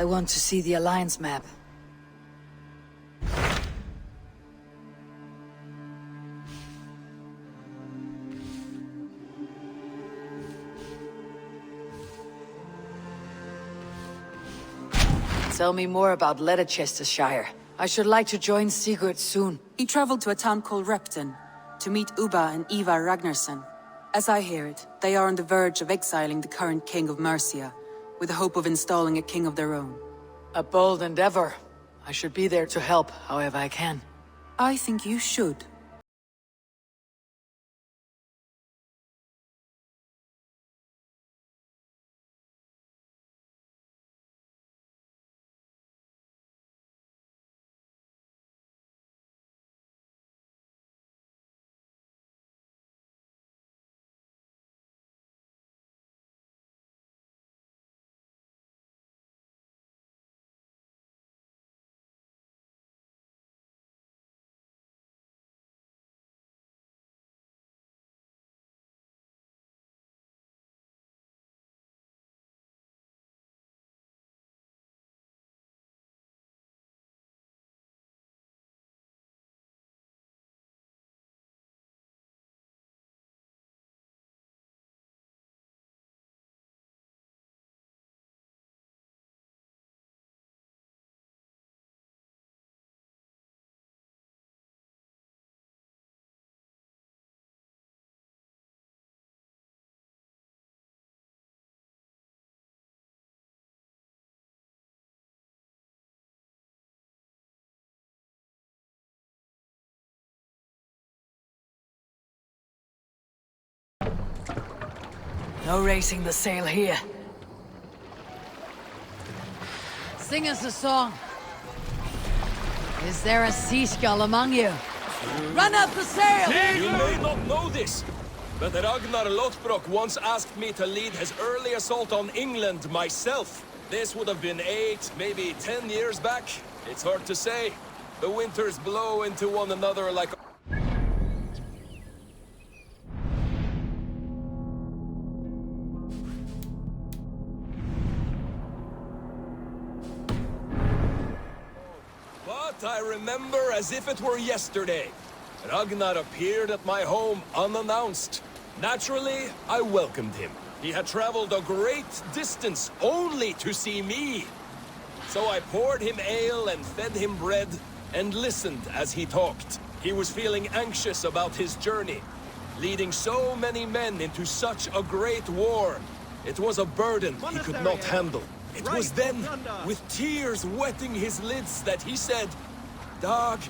I want to see the Alliance map. Tell me more about Leicestershire. I should like to join Sigurd soon. He traveled to a town called Repton to meet Ubba and Ivar Ragnarsson. As I hear it, they are on the verge of exiling the current king of Mercia, with the hope of installing a king of their own. A bold endeavor. I should be there to help however I can. I think you should. No raising the sail here. Sing us a song. Is there a seagull among you? Run up the sail! You may not know this, but Ragnar Lothbrok once asked me to lead his early assault on England myself. This would have been 8, maybe 10 years back. It's hard to say. The winters blow into one another like... But I remember as if it were yesterday. Ragnar appeared at my home unannounced. Naturally, I welcomed him. He had traveled a great distance only to see me. So I poured him ale and fed him bread and listened as he talked. He was feeling anxious about his journey. Leading so many men into such a great war. It was a burden he could not handle. It was then, with tears wetting his lids, that he said, "Dag,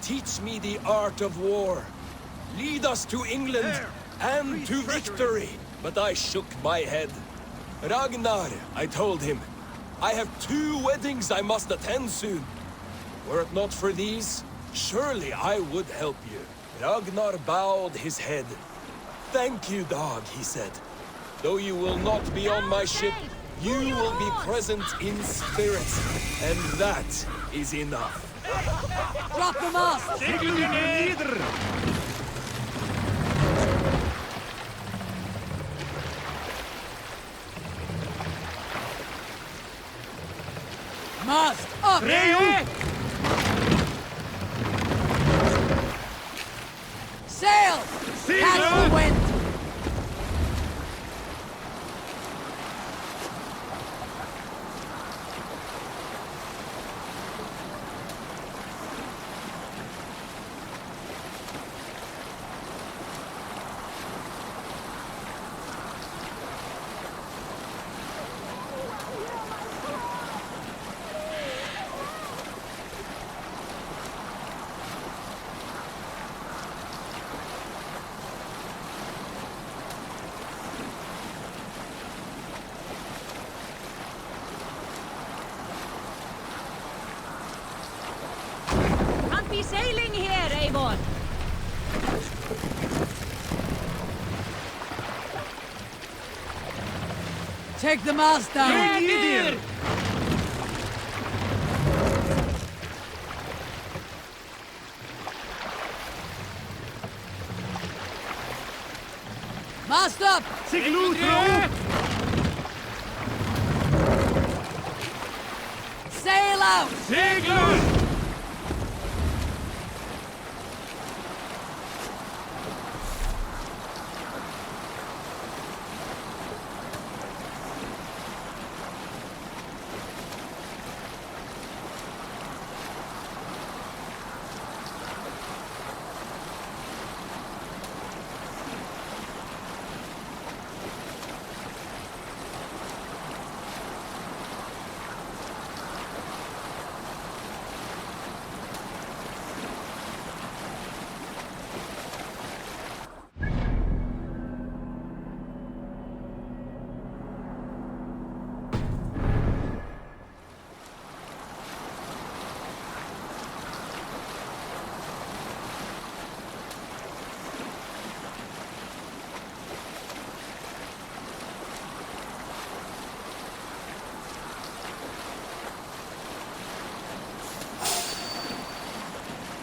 teach me the art of war. Lead us to England and to victory." But I shook my head. "Ragnar," I told him, "I have 2 weddings I must attend soon. Were it not for these, surely I would help you." Ragnar bowed his head. "Thank you, Dag," he said. "Though you will not be on my ship, you will be present in spirit, and that is enough." Drop the mast! Mast up! Sail! Catch the wind! Be sailing here, Eivor. Take the mast down! Mast up! out! Sigurd!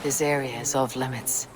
This area is off limits.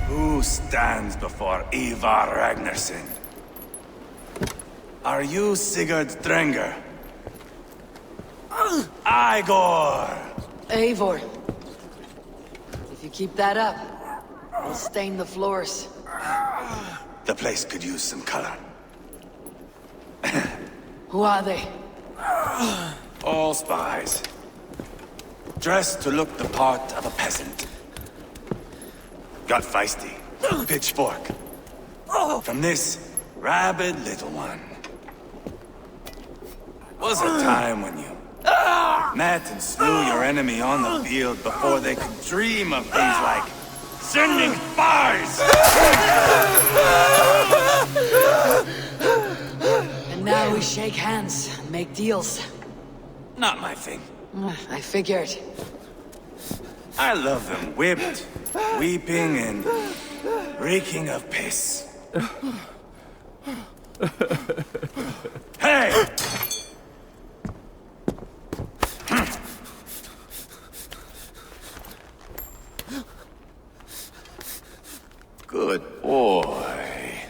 Who stands before Eivor Ragnarsson? Are you Sigurd Drenger? Igor! Eivor. If you keep that up, I'll stain the floors. The place could use some color. Who are they? All spies. Dressed to look the part of a peasant. Got feisty. Pitchfork. From this rabid little one. Was a time when you met and slew your enemy on the field before they could dream of things like sending spies! And now we shake hands and make deals. Not my thing. I figured. I love them whipped, weeping, and reeking of piss. Hey! Good boy.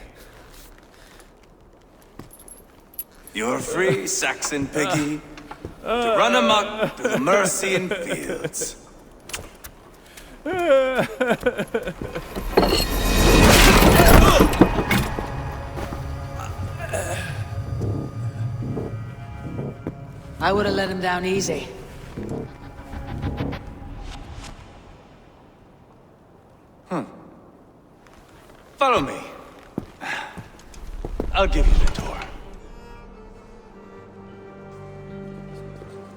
You're free, Saxon piggy, to run amok through the Mercian fields. I would have let him down easy. Follow me. I'll give you the tour.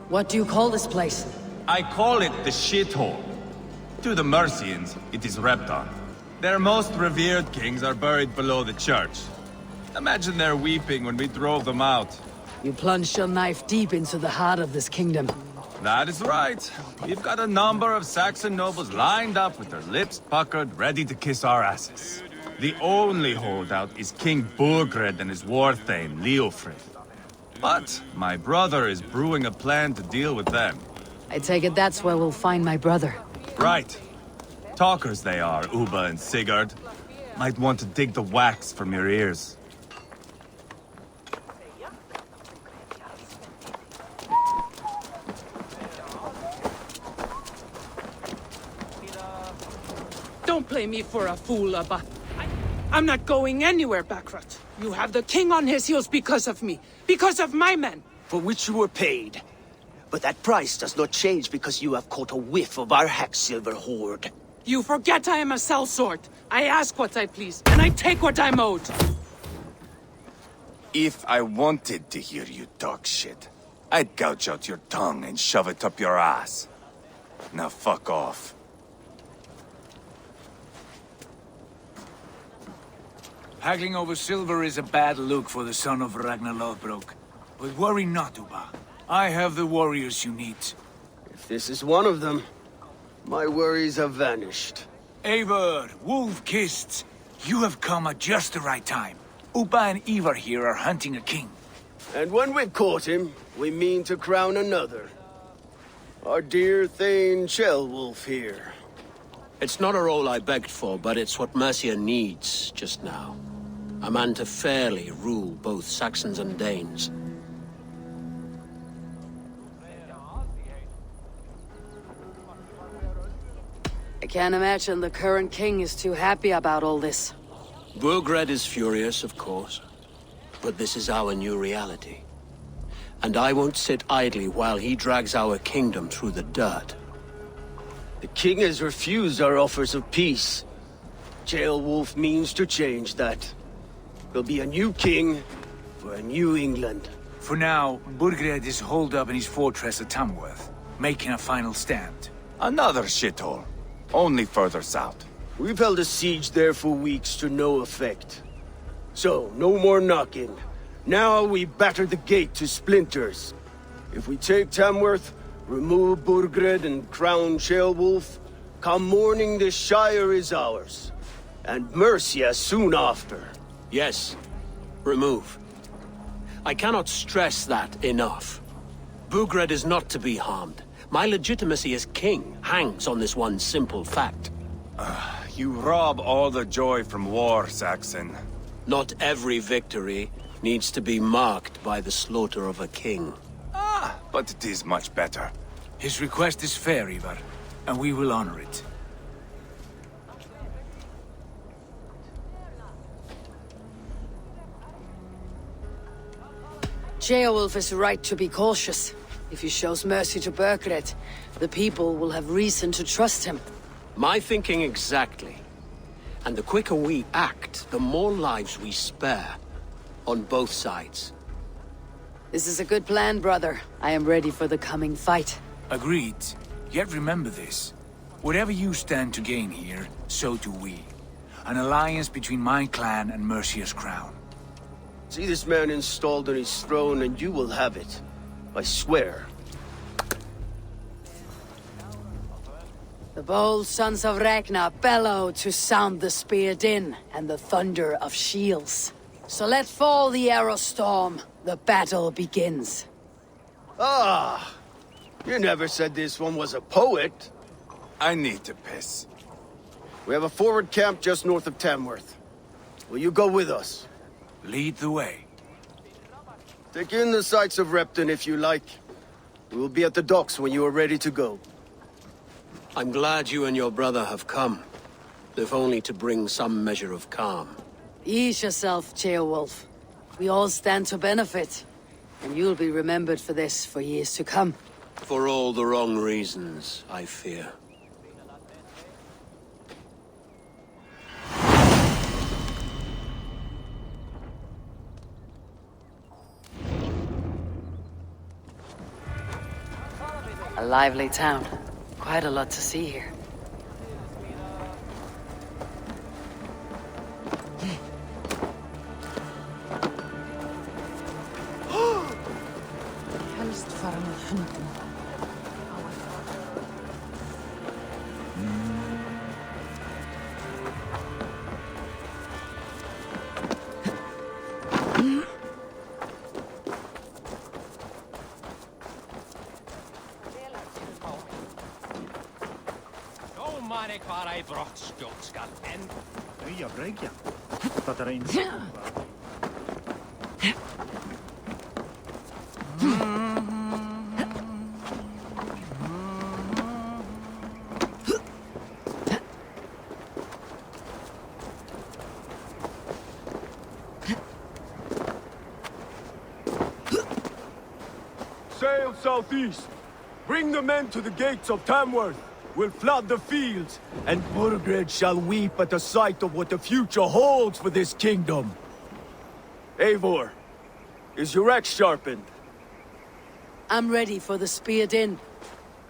What do you call this place? I call it the shithole. To the Mercians, it is Repton. Their most revered kings are buried below the church. Imagine their weeping when we drove them out. You plunged your knife deep into the heart of this kingdom. That is right. We've got a number of Saxon nobles lined up with their lips puckered, ready to kiss our asses. The only holdout is King Burgred and his war thane, Leofrid. But my brother is brewing a plan to deal with them. I take it that's where we'll find my brother. Right. Talkers they are, Uba and Sigurd. Might want to dig the wax from your ears. Don't play me for a fool, Abba. I'm not going anywhere, Backrot. You have the king on his heels because of me. Because of my men. For which you were paid. But that price does not change because you have caught a whiff of our Hacksilver hoard. You forget I am a sellsword. I ask what I please, and I take what I'm owed. If I wanted to hear you talk shit, I'd gouge out your tongue and shove it up your ass. Now fuck off. Haggling over silver is a bad look for the son of Ragnar Lothbrok. But worry not, Uba. I have the warriors you need. If this is one of them, my worries have vanished. Eivor, wolf-kissed, you have come at just the right time. Uba and Eivor here are hunting a king. And when we've caught him, we mean to crown another. Our dear Thane Ceolwulf here. It's not a role I begged for, but it's what Mercia needs just now. A man to fairly rule both Saxons and Danes. I can't imagine the current king is too happy about all this. Burgred is furious, of course. But this is our new reality. And I won't sit idly while he drags our kingdom through the dirt. The king has refused our offers of peace. Ceolwulf means to change that. There'll be a new king for a new England. For now, Burgred is holed up in his fortress at Tamworth, making a final stand. Another shithole. Only further south. We've held a siege there for weeks to no effect. So, no more knocking. Now we batter the gate to splinters. If we take Tamworth, remove Burgred and crown Ceolwulf, come morning the Shire is ours. And Mercia soon after. Yes, remove. I cannot stress that enough. Burgred is not to be harmed. My legitimacy as king hangs on this one simple fact. You rob all the joy from war, Saxon. Not every victory needs to be marked by the slaughter of a king. But it is much better. His request is fair, Eivor, and we will honor it. Ceolwulf is right to be cautious. If he shows mercy to Burgred, the people will have reason to trust him. My thinking exactly. And the quicker we act, the more lives we spare. On both sides. This is a good plan, brother. I am ready for the coming fight. Agreed. Yet remember this. Whatever you stand to gain here, so do we. An alliance between my clan and Mercia's crown. See this man installed on his throne and you will have it. I swear. The bold sons of Ragnar bellow to sound the spear din and the thunder of shields. So let fall the arrow storm. The battle begins. Ah! You never said this one was a poet. I need to piss. We have a forward camp just north of Tamworth. Will you go with us? Lead the way. Take in the sights of Repton if you like. We will be at the docks when you are ready to go. I'm glad you and your brother have come. If only to bring some measure of calm. Ease yourself, Ceolwulf. We all stand to benefit. And you'll be remembered for this for years to come. For all the wrong reasons, I fear. A lively town. Quite a lot to see here. Helst fara med hunden. Sail southeast. Bring the men to the gates of Tamworth. We'll flood the fields, and Burgred shall weep at the sight of what the future holds for this kingdom. Eivor, is your axe sharpened? I'm ready for the spear din.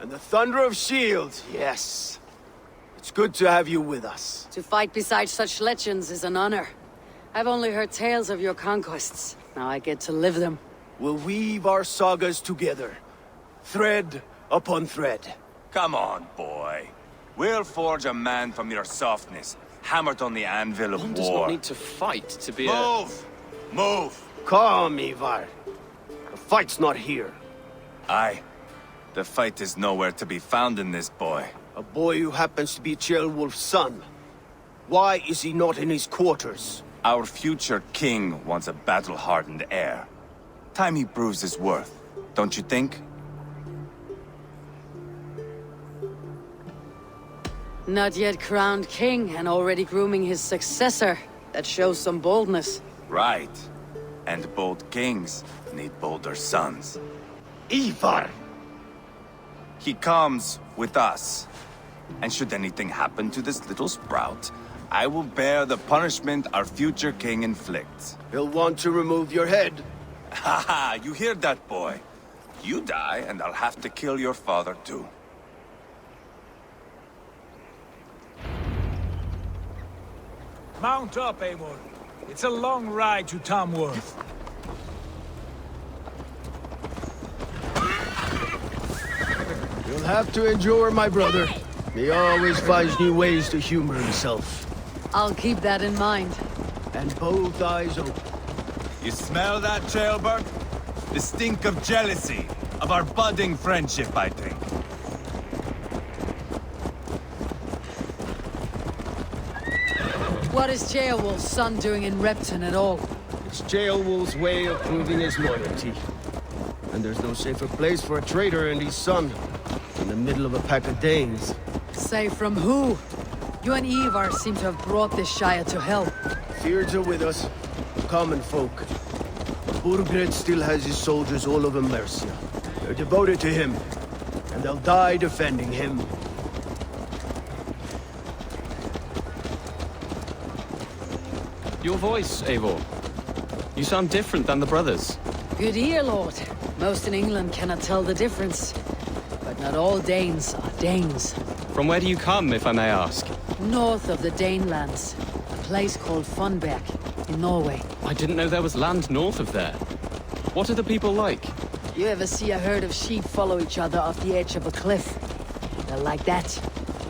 And the thunder of shields, yes. It's good to have you with us. To fight beside such legends is an honor. I've only heard tales of your conquests. Now I get to live them. We'll weave our sagas together, thread upon thread. Come on, boy. We'll forge a man from your softness, hammered on the anvil of One war. does not need to fight to be Move! Move! Calm, Eivor. The fight's not here. Aye. The fight is nowhere to be found in this boy. A boy who happens to be Ceolwulf's son. Why is he not in his quarters? Our future king wants a battle-hardened heir. Time he proves his worth, don't you think? Not yet crowned king and already grooming his successor. That shows some boldness. Right. And bold kings need bolder sons. Eivor! He comes with us. And should anything happen to this little sprout, I will bear the punishment our future king inflicts. He'll want to remove your head. Haha, you hear that, boy? You die, and I'll have to kill your father, too. Mount up, Eivor. It's a long ride to Tamworth. You'll have to endure, my brother. He always finds new ways to humor himself. I'll keep that in mind. And both eyes open. You smell that, Ceolbert? The stink of jealousy, of our budding friendship, I think. What is Ceolwulf's son doing in Repton at all? It's Ceolwulf's way of proving his loyalty. And there's no safer place for a traitor and his son in the middle of a pack of Danes. Say from who? You and Eivor seem to have brought this Shire to hell. Fears are with us, common folk. Burgred still has his soldiers all over Mercia. They're devoted to him, and they'll die defending him. Your voice, Eivor. You sound different than the brothers. Good ear, Lord. Most in England cannot tell the difference. But not all Danes are Danes. From where do you come, if I may ask? North of the Danelands. A place called Funberg, in Norway. I didn't know there was land north of there. What are the people like? You ever see a herd of sheep follow each other off the edge of a cliff? They're like that.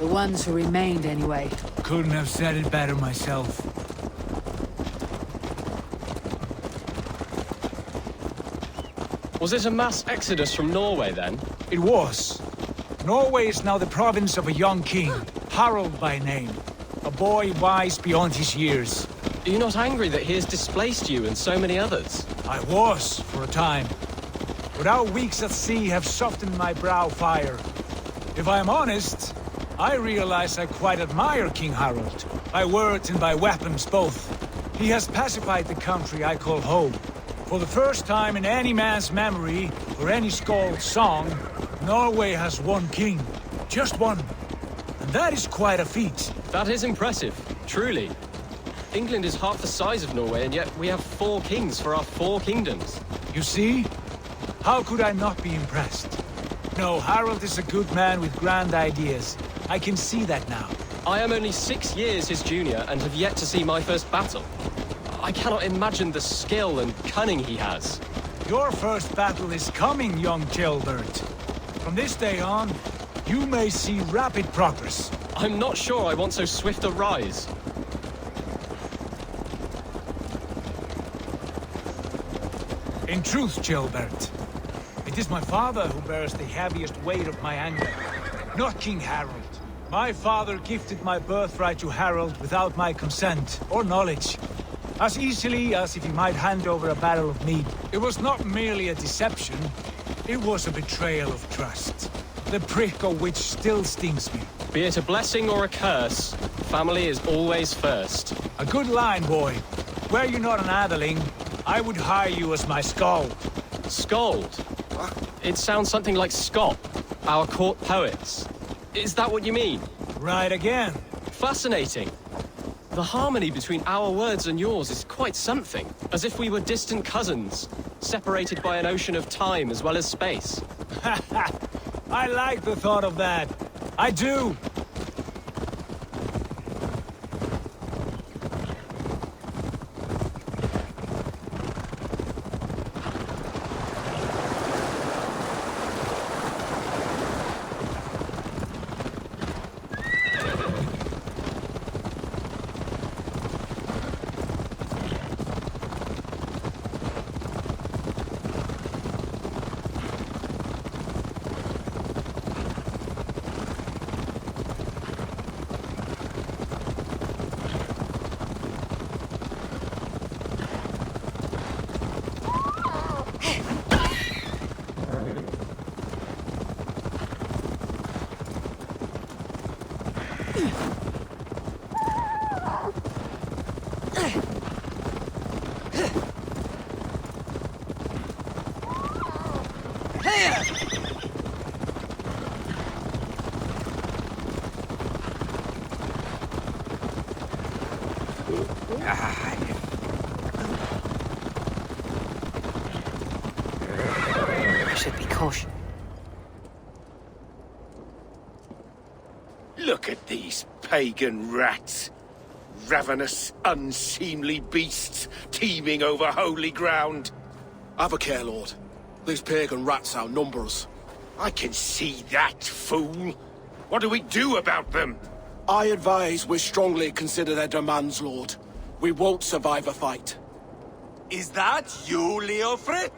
The ones who remained, anyway. Couldn't have said it better myself. Was it a mass exodus from Norway, then? It was. Norway is now the province of a young king, Harald by name. A boy wise beyond his years. Are you not angry that he has displaced you and so many others? I was, for a time. But our weeks at sea have softened my brow fire. If I am honest, I realize I quite admire King Harald. By words and by weapons both. He has pacified the country I call home. For the first time in any man's memory, or any skald's song, Norway has one king. Just one. And that is quite a feat. That is impressive, truly. England is half the size of Norway, and yet we have 4 kings for our 4 kingdoms. You see? How could I not be impressed? No, Harald is a good man with grand ideas. I can see that now. I am only 6 years his junior, and have yet to see my first battle. I cannot imagine the skill and cunning he has. Your first battle is coming, young Gilbert. From this day on, you may see rapid progress. I'm not sure I want so swift a rise. In truth, Gilbert, it is my father who bears the heaviest weight of my anger, not King Harald. My father gifted my birthright to Harald without my consent or knowledge. As easily as if he might hand over a barrel of mead. It was not merely a deception, it was a betrayal of trust. The prick of which still stings me. Be it a blessing or a curse, family is always first. A good line, boy. Were you not an atheling, I would hire you as my skald. Skald? It sounds something like Scott, our court poets. Is that what you mean? Right again. Fascinating. The harmony between our words and yours is quite something. As if we were distant cousins, separated by an ocean of time as well as space. I like the thought of that. I do. I should be cautious. Look at these pagan rats. Ravenous, unseemly beasts teeming over holy ground. Have a care, Lord. These pagan rats outnumber us. I can see that, fool. What do we do about them? I advise we strongly consider their demands, Lord. We won't survive a fight. Is that you, Aelfred?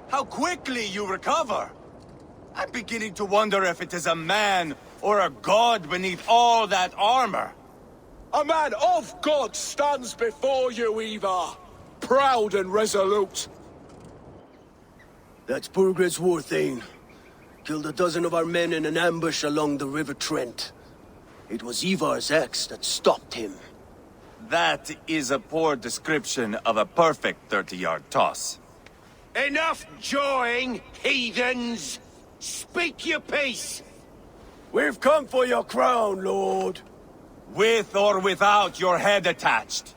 How quickly you recover! I'm beginning to wonder if it is a man or a god beneath all that armor. A man of God stands before you, Eivor. Proud and resolute. That's Burgred's Warthane. Killed a dozen of our men in an ambush along the River Trent. It was Eivar's axe that stopped him. That is a poor description of a perfect 30-yard toss. Enough jawing, heathens! Speak your piece! We've come for your crown, Lord. With or without your head attached.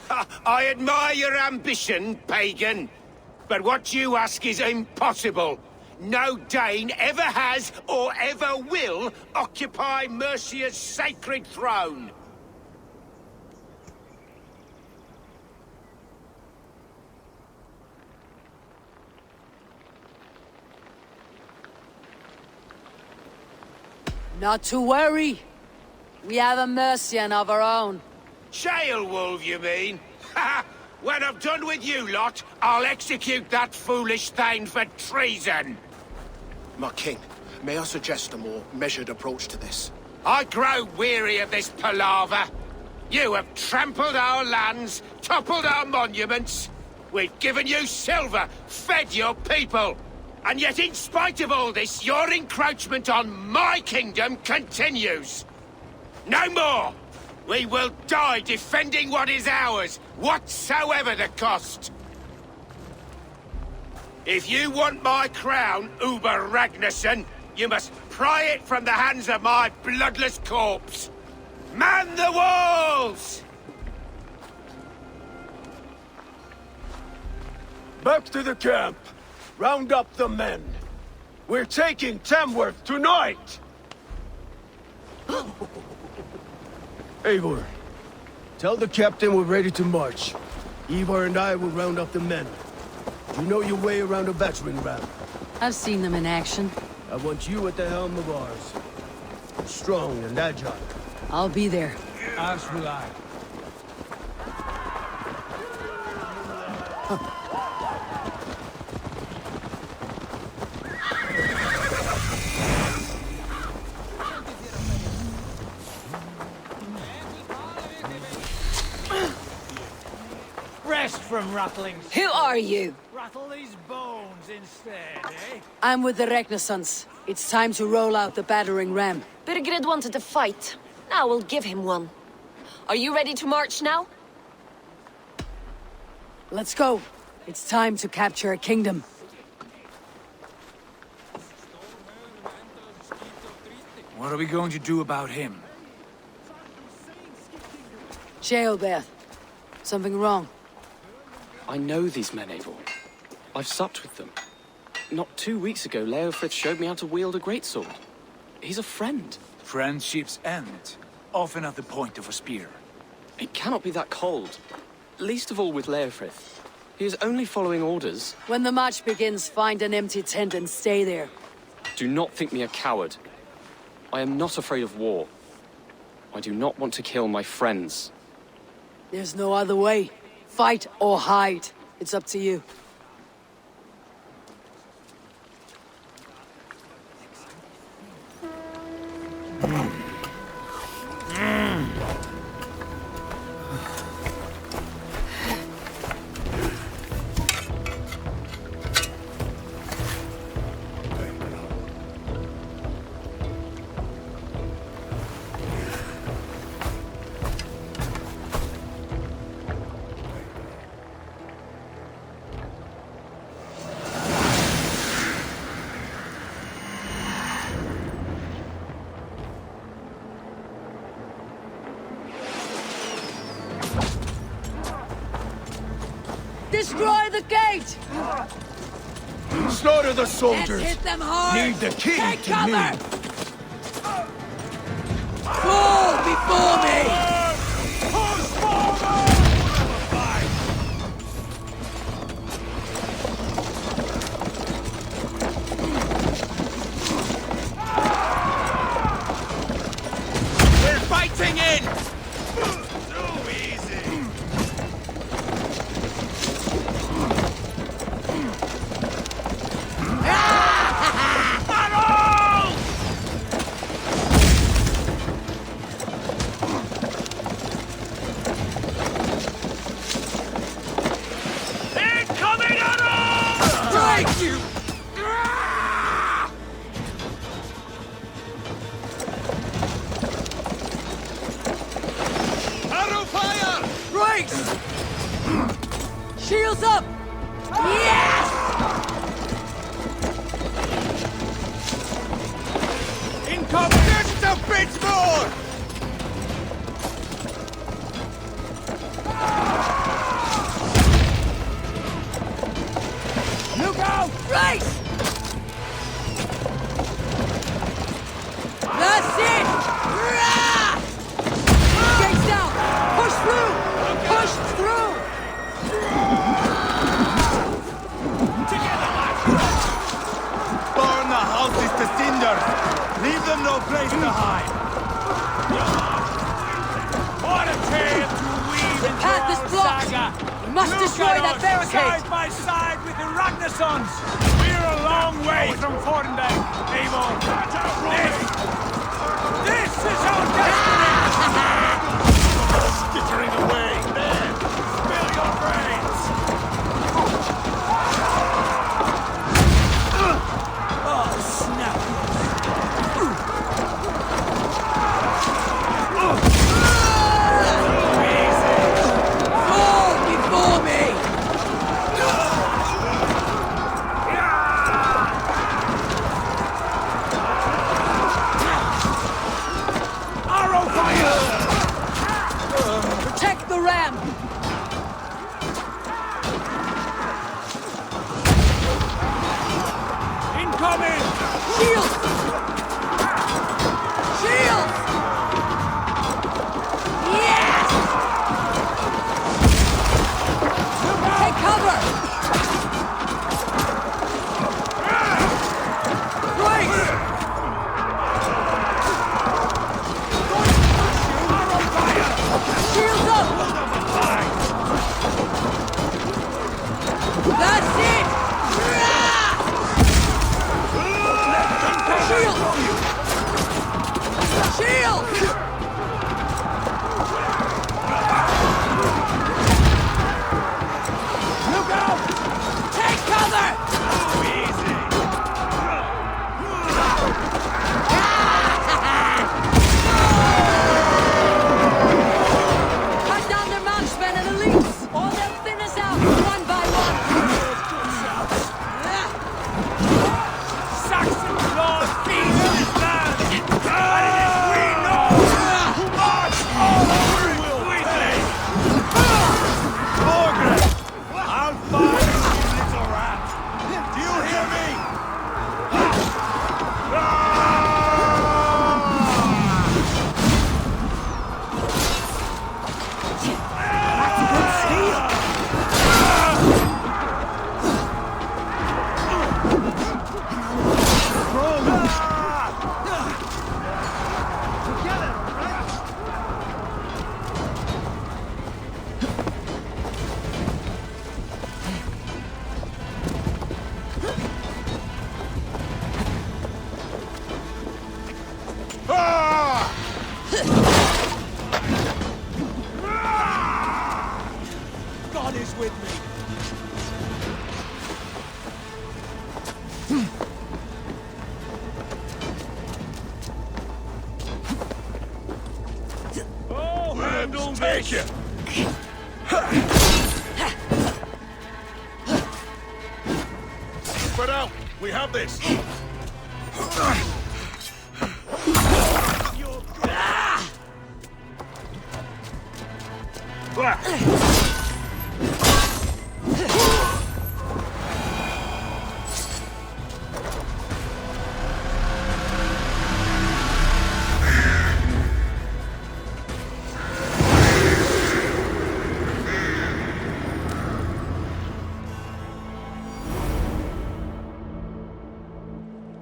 I admire your ambition, pagan. But what you ask is impossible. No Dane ever has or ever will occupy Mercia's sacred throne. Not to worry. We have a Mercian of our own. Jailwolf, you mean? When I'm done with you lot, I'll execute that foolish thing for treason. My king, may I suggest a more measured approach to this? I grow weary of this palaver. You have trampled our lands, toppled our monuments. We've given you silver, fed your people. And yet in spite of all this, your encroachment on my kingdom continues. No more! We will die defending what is ours, whatsoever the cost. If you want my crown, Uber Ragnarsson, you must pry it from the hands of my bloodless corpse. Man the walls! Back to the camp. Round up the men. We're taking Tamworth tonight! Eivor, tell the captain we're ready to march. Eivor and I will round up the men. You know your way around a battering ram. I've seen them in action. I want you at the helm of ours. Strong and agile. I'll be there. As will I. Rest from rattling. Who are you? Rattle these bones instead, eh? I'm with the Ragnarsons. It's time to roll out the battering ram. Birgrid wanted to fight. Now we'll give him one. Are you ready to march now? Let's go. It's time to capture a kingdom. What are we going to do about him? Jailbeth. Something wrong? I know these men, Eivor. I've supped with them. Not 2 weeks ago, Leofrith showed me how to wield a greatsword. He's a friend. Friendships end, often at the point of a spear. It cannot be that cold. Least of all with Leofrith. He is only following orders. When the march begins, find an empty tent and stay there. Do not think me a coward. I am not afraid of war. I do not want to kill my friends. There's no other way. Fight or hide. It's up to you. Destroy the gate! Slaughter the soldiers! Let's hit them hard! Leave the king Take to cover! me! Fall before me! We're fighting in! Shields up! Yes! Incoming! Just a bit more! Look out! Right! That's it! Rah! Gates down! Push through! Push through! Together, lads! Burn the houses to cinders! Leave them no place to hide! What a tale to weave The into path is our blocked! saga! We must Look destroy at that us, barricade! Side by side with the Ragnarsons! We're a long way from Fordenberg, Eivor! This is our destiny! Skittering away! There! Spill your brains! Oh, snap! Fall before me! Arrow fire! Protect the ram! Incoming! Shield! Shield! Yes! Take cover! Right! Shields up! That's it! Shield! Shield! Look out! Take cover! Cut down their marksmen and elites, or they'll thin us out one by one. Saxon blood feeds this land! And it is we know who march all over it quickly! Morgan! I'll find you, little rat! Do you hear me? That's a good steal. God is with me! Oh, handle take it! Spread out! We have this!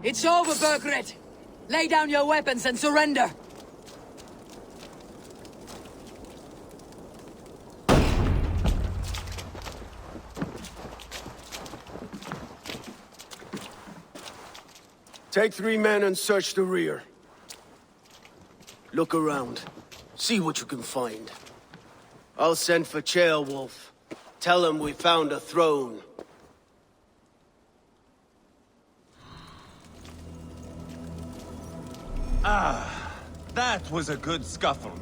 It's over, Burgred. Lay down your weapons and surrender. Take 3 men and search the rear. Look around. See what you can find. I'll send for Ceolwulf. Tell him we found a throne. That was a good scuffle,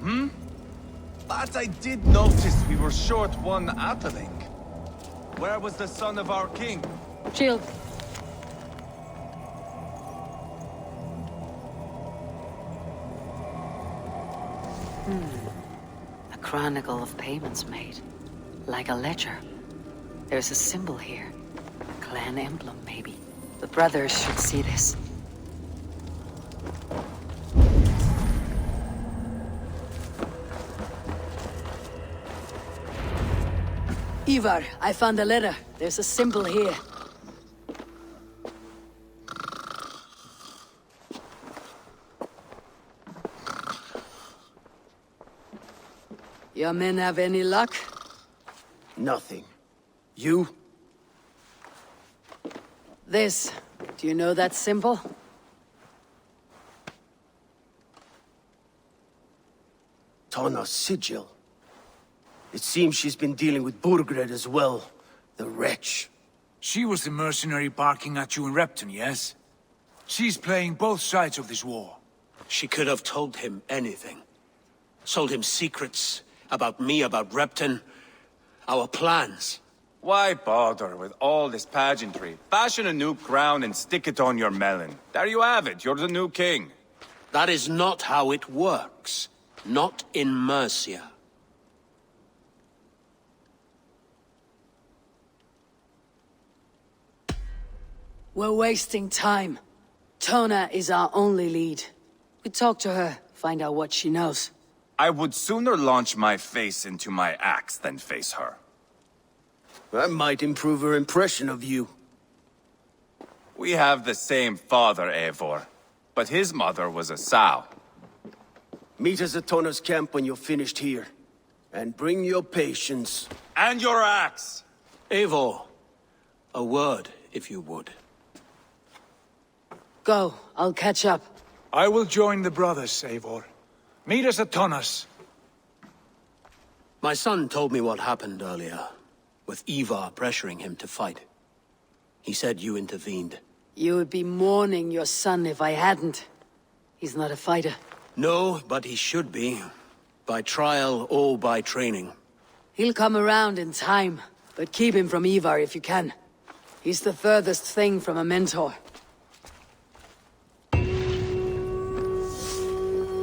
But I did notice we were short one atheling. Where was the son of our king? Shield. A chronicle of payments made. Like a ledger. There's a symbol here. A clan emblem, maybe. The brothers should see this. Eivor, I found a letter. There's a symbol here. Your men have any luck? Nothing. You? This. Do you know that symbol? Tana's sigil. It seems she's been dealing with Burgred as well. The wretch. She was the mercenary barking at you in Repton, yes? She's playing both sides of this war. She could have told him anything. Sold him secrets about me, about Repton, our plans. Why bother with all this pageantry? Fashion a new crown and stick it on your melon. There you have it, you're the new king. That is not how it works. Not in Mercia. We're wasting time. Tona is our only lead. We talk to her, find out what she knows. I would sooner launch my face into my axe than face her. That might improve her impression of you. We have the same father, Eivor, but his mother was a sow. Meet us at Tona's camp when you're finished here. And bring your patience. And your axe! Eivor, a word, if you would. Go, I'll catch up. I will join the brothers, Eivor. Meet us at Tona's. My son told me what happened earlier, with Eivor pressuring him to fight. He said you intervened. You would be mourning your son if I hadn't. He's not a fighter. No, but he should be. By trial or by training. He'll come around in time, but keep him from Eivor if you can. He's the furthest thing from a mentor.